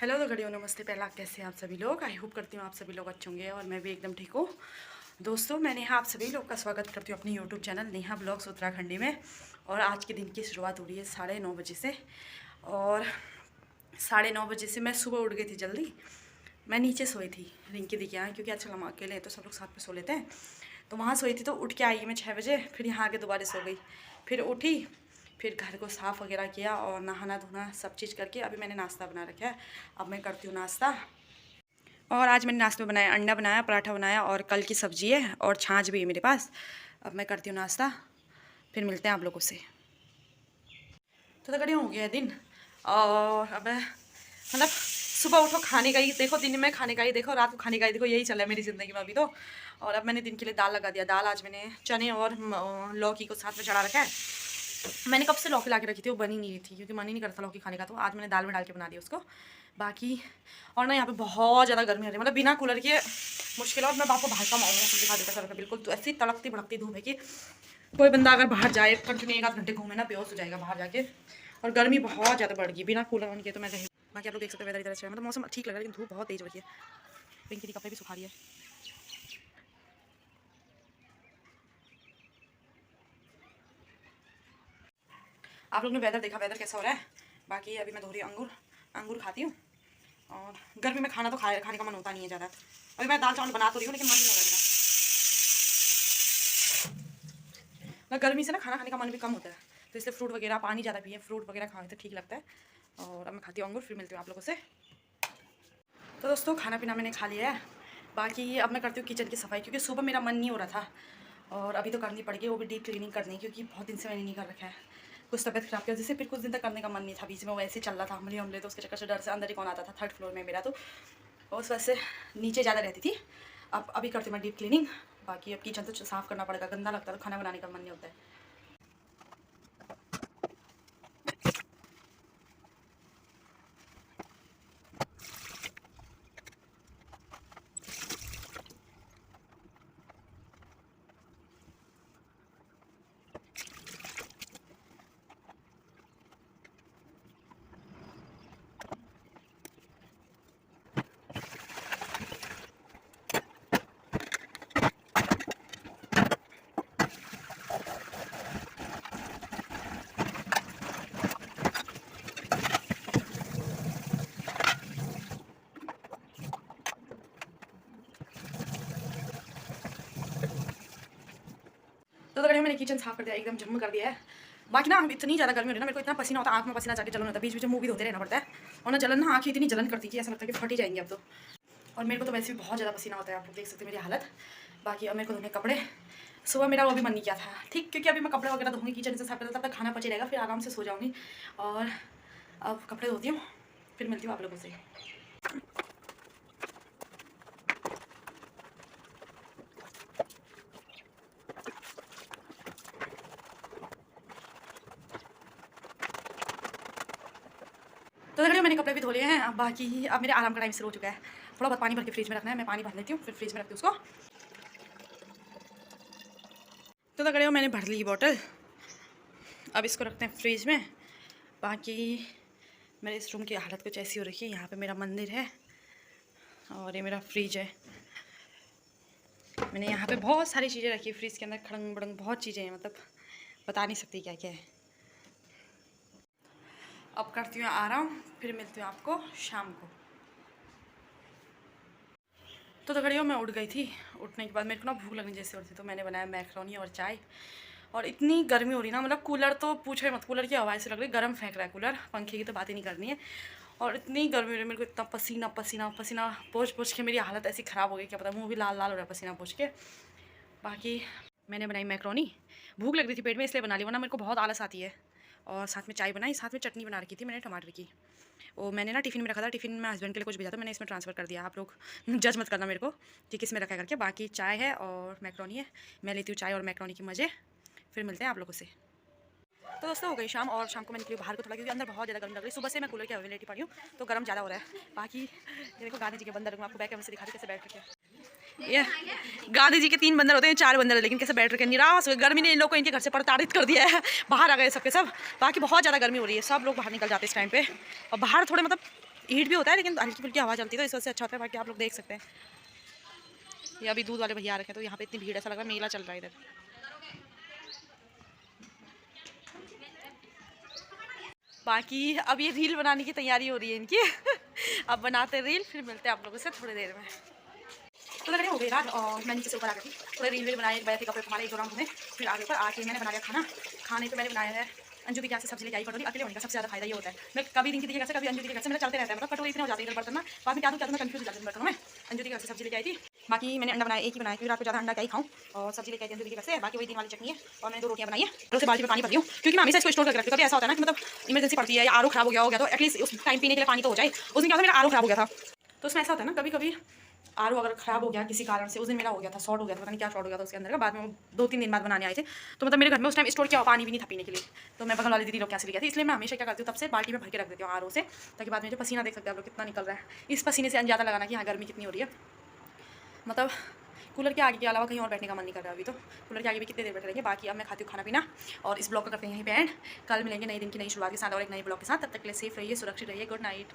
Hello तो घड़ियों नमस्ते। पहला कैसे हैं आप सभी लोग। आई होप करती हूँ आप सभी लोग अच्छे होंगे और मैं भी एकदम ठीक हूँ। दोस्तों मैं नेहा आप सभी लोग का स्वागत करती हूँ अपने YouTube channel Neha blogs Uttarakhandi में। और आज के दिन की शुरुआत हो रही है 9:30 बजे से। और 9:30 बजे से मैं सुबह उठ गई थी जल्दी। मैं नीचे सोई थी रिंकी दी के यहाँ, क्योंकि आजकल हम अकेले हैं तो सब लोग साथ में सो लेते हैं। तो वहाँ सोई थी तो उठ के आई मैं 6 बजे। फिर यहाँ आके दोबारा सो गई, फिर उठी, फिर घर को साफ़ वगैरह किया और नहाना धोना सब चीज़ करके अभी मैंने नाश्ता बना रखा है। अब मैं करती हूँ नाश्ता। और आज मैंने नाश्ते में बनाया अंडा बनाया, पराठा बनाया और कल की सब्ज़ी है और छाछ भी है मेरे पास। अब मैं करती हूँ नाश्ता, फिर मिलते हैं आप लोगों से। तो तगड़ी हो गया दिन। और अब मतलब सुबह उठो खाने का ही देखो, दिन में खाने का ही देखो, रात को खाने का ही देखो, यही चल रहा है मेरी ज़िंदगी में अभी तो। और अब मैंने दिन के लिए दाल लगा दिया। दाल आज मैंने चने और लौकी को साथ में चढ़ा रखा है। मैंने कब से लौकी ला के रखी थी, वो बनी नहीं रही थी क्योंकि मन ही नहीं करता लौकी खाने का, तो आज मैंने दाल में डाल के बना दिया उसको। बाकी और ना यहाँ पे बहुत ज़्यादा गर्मी हो रही है, मतलब बिना कूलर के मुश्किल है। और मैं आपको बाहर का मौसम दिखा देता सर, बिल्कुल तो ऐसी तड़कती भड़कती धूप है कि कोई बंदा अगर बाहर जाए कंटिन्यू 1 आध घंटे घूमे ना बेहोश हो जाएगा बाहर जाके। और गर्मी बहुत ज़्यादा बढ़ गई बिना कूलर ऑन किए तो मैं रही। बाकी आप लोग देख सकते हैं वेदर इधर अच्छा है, मतलब मौसम ठीक लग रहा है लेकिन धूप बहुत तेज़ हो रही है। पिंकी की कपड़े भी सुखा रही है। आप लोग ने वेदर देखा, वेदर कैसा हो रहा है। बाकी अभी मैं धो रही हूँ अंगूर, अंगूर खाती हूँ। और गर्मी में खाना तो खाने का मन होता नहीं है ज़्यादा। अभी मैं दाल चावल बना तो रही हूँ लेकिन मन नहीं हो रहा मेरा। गर्मी से ना खाना खाने का मन भी कम होता है, तो इसलिए फ्रूट वगैरह पानी ज़्यादा पिए, फ्रूट वगैरह खाएं तो ठीक लगता है। और अब मैं खाती हूँ अंगूर, फिर मिलती हूँ आप लोगों से। तो दोस्तों खाना पीना मैंने खा लिया है। बाकी अब मैं करती हूँ किचन की सफाई, क्योंकि सुबह मेरा मन नहीं हो रहा था और अभी तो करनी पड़ेगी, वो भी डीप क्लीनिंग करनी, क्योंकि बहुत दिन से मैंने नहीं कर रखा है। कुछ तबियत खराब की वजह से फिर कुछ दिन तक करने का मन नहीं था, बीच में वो ऐसे चल रहा था हमले तो उसके चक्कर से डर से अंदर ही कौन आता था। 3rd फ्लोर में मेरा, तो उस वजह से नीचे ज़्यादा रहती थी। अब अभी करती हूँ मैं डीप क्लीनिंग। बाकी अब किचन तो साफ़ करना पड़ेगा, गंदा लगता है तो खाना बनाने का मन नहीं होता है। तो मैंने किचन साफ कर दिया, एकदम जम कर दिया है। बाकी ना इतनी ज़्यादा गर्मी हो रही है ना, मेरे को इतना पसीना होता है, आँख में पसीना जाके जलन होता है, बीच बीच में मूवी धोते रहना पड़ता है। और ना जलन ना आँखें इतनी जलन करती थी, ऐसा लगता है कि फट ही जाएंगी अब तो। और मेरे को तो वैसे भी बहुत ज़्यादा पसीना होता है, आप लोग देख सकते हैं मेरी हालत। बाकी अब मेरे को धोने कपड़े, सुबह मेरा वो भी मन नहीं किया था ठीक, क्योंकि अभी मैं कपड़े वगैरह धोऊंगी किचन से साफ करता तब तक खाना पचे रहेगा, फिर आराम से सो जाऊँगी। और अब कपड़े धोती हूँ, फिर मिलती हूँ आप लोगों से। तो देखिए मैंने कपड़े भी धो लिए हैं। अब बाकी अब मेरे आराम का टाइम शुरू हो चुका है। थोड़ा बहुत पानी भर के फ्रिज में रखना है, मैं पानी भर लेती हूँ फिर फ्रिज में रखती हूँ उसको। तो देखिए मैंने भर ली बॉटल, अब इसको रखते हैं फ्रिज में। बाकी मेरे इस रूम की हालत कुछ ऐसी हो रखी है, यहाँ पे मेरा मंदिर है और ये मेरा फ्रिज है। मैंने यहाँ पे बहुत सारी चीज़ें रखी है फ्रिज के अंदर, खड़ंग बड़ंग बहुत चीज़ें हैं, मतलब बता नहीं सकती क्या क्या है। अब करती हूँ आराम, फिर मिलती हूँ आपको शाम को। तो घड़ियों मैं उठ गई थी। उठने के बाद मेरे को ना भूख लगनी जैसे होती, तो मैंने बनाया मैक्रोनी और चाय। और इतनी गर्मी हो रही ना, मतलब कूलर तो पूछो मत, कूलर की हवा ऐसे लग रही है गर्म फेंक रहा है कूलर, पंखे की तो बात ही नहीं करनी है। और इतनी गर्मी हो रही है, मेरे को इतना पसीना पसीना पसीना पोंछ के मेरी हालत ऐसी ख़राब हो गई, क्या पता मुँह भी लाल लाल हो रहा है पसीना पोंछ के। बाकी मैंने बनाई मैक्रोनी, भूख लग रही थी पेट में इसलिए बना ली, वरना मेरे को बहुत आलस आती है। और साथ में चाय बनाई, साथ में चटनी बना रखी थी मैंने टमाटर की। वो मैंने ना टिफ़िन में रखा था, टिफ़िन में हस्बैंड के लिए कुछ भेजा था, मैंने इसमें ट्रांसफ़र कर दिया। आप लोग जज मत करना मेरे को कि किस में रखा करके। बाकी चाय है और मैक्रोनी है, मैं लेती हूँ चाय और मैक्रोनी की मज़े, फिर मिलते हैं आप लोगों से। तो दोस्तों हो गई शाम, और शाम को मैं निकली बाहर को थोड़ा, क्योंकि अंदर बहुत ज़्यादा गर्म लग रही है। सुबह से मैं कूलर की हवा लेटी पड़ी हूँ तो गर्म ज़्यादा हो रहा है। बाकी ये देखो गांधी जी के बंदर, मैं आपको बैक कैमरे से दिखा दी कैसे बैठ रखे हैं। ये गांधी जी के 3 बंदर होते हैं, 4 बंदर है, लेकिन कैसे बैठ रखे निराश हुए। गर्मी ने इन लोग को इनके घर से प्रताड़ित कर दिया है, बाहर आ गए सबके सब। बाकी बहुत ज़्यादा गर्मी हो रही है, सब लोग बाहर निकल जाते हैं इस टाइम पे। और बाहर थोड़े मतलब हीट भी होता है लेकिन हल्की फुल्की हवा चलती है तो इस वजह से अच्छा होता है। बाकी आप लोग देख सकते हैं ये अभी दूध वाले भैया आ रखे हैं तो यहाँ पे इतनी भीड़, ऐसा लग रहा है मेला चल रहा है इधर। बाकी अब ये रील बनाने की तैयारी हो रही है इनकी अब बनाते रील, फिर मिलते हैं आप लोगों से थोड़ी देर में। तो लग रहे हो गई रात और मैं नीचे से ऊपर आ गई थी, थोड़े रील वील बनाए, बैठे कपड़े हमारे एक दो राउंड घूमे, फिर आगे ऊपर आके मैंने बना लिया खाना। खाने पे मैंने बनाया है अंजू की क्या से सब्जी लेके आई कटोरी। अकेले होने का सबसे ज़्यादा फायदा ये होता है, मैं कभी दिन की देखिए कैसे, कभी अंजू के घर से मेरा चलते रहता है, मतलब कटोरी इतने हो जाती है इधर बर्तन में, बाद में क्या मैं कंफ्यूज हो जाती हूँ बर्तनों में। अंजू के घर से सब्जी लेके आई थी। बाकी मैंने अंडा बनाया, एक ही बनाया क्योंकि रात को ज़्यादा अंडा क्या ही खाऊँ, और सब्जी लेके आई थी अंजू के घर से। बाकी वही दिन वाली चटनी है और मैंने 2 रोटियाँ बनाई है। और उसे बाल्टी में पानी भर रही हूँ क्योंकि मैं हमेशा इसको स्टोर करके रखती हूँ। कभी ऐसा होता है ना कि मतलब इमरजेंसी पड़ती है या आरो खराब हो गया तो एटलीस्ट उस टाइम पीने के लिए पानी तो हो जाए। उस दिन क्या था, मेरा आरो खराब हो गया था, तो उसमें ऐसा होता है ना कभी कभी आर अगर खराब हो गया किसी कारण से, उस दिन मेरा हो गया था, शॉर्ट हो गया था, पता नहीं क्या शॉर्ट हो गया था उसके अंदर का। बाद में 2-3 दिन बाद बनाने आए थे तो मतलब मेरे घर में उस टाइम स्टोर किया पानी भी नहीं था पीने के लिए, तो मैं बगल वाली दीदी लोग क्या से लिया थी। इसलिए मैं हमेशा क्या करती हूँ तब से बाल्टी में भर के रख देती हूँ आर से, ताकि बाद में जो पसीना देख सकते हैं आप लोग कितना निकल रहा है। इस पसीने से अंदाजा लगाना कि हाँ गर्मी कितनी हो रही है। मतलब कूलर के आगे के अलावा कहीं और बैठने का मन नहीं कर रहा अभी, तो कूलर के आगे भी कितने देर बैठे रहेंगे। बाकी अब मैं खाती हूँ खाना पीना और इस ब्लॉग को करते हैं यहीं पे एंड। कल मिलेंगे नई दिन की नई शुरुआत के साथ और एक नए ब्लॉग के साथ। तब तक के लिए सेफ रहिए, सुरक्षित रहिए। Good night.